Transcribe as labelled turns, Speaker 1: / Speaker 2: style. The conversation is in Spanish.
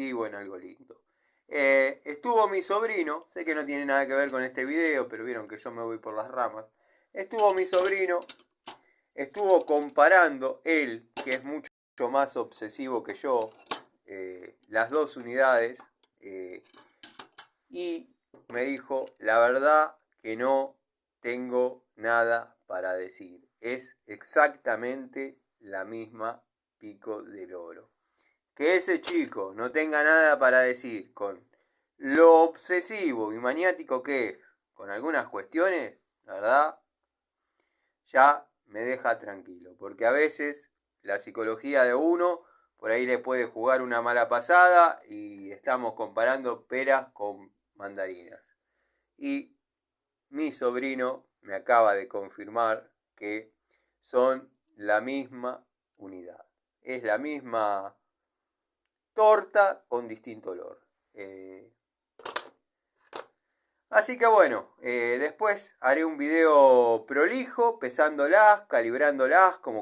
Speaker 1: positivo, en algo lindo. Estuvo mi sobrino, sé que no tiene nada que ver con este video, pero vieron que yo me voy por las ramas. Estuvo mi sobrino, estuvo comparando él, que es mucho más obsesivo que yo, las dos unidades, y me dijo, la verdad que no tengo nada para decir. Es exactamente la misma Pico del Oro. Que ese chico no tenga nada para decir con lo obsesivo y maniático que es con algunas cuestiones, la verdad, ya me deja tranquilo. Porque a veces la psicología de uno por ahí le puede jugar una mala pasada y estamos comparando peras con mandarinas. Y mi sobrino me acaba de confirmar que son la misma unidad. Es la misma torta con distinto olor. Así que bueno, después haré un video prolijo, pesándolas, calibrándolas, como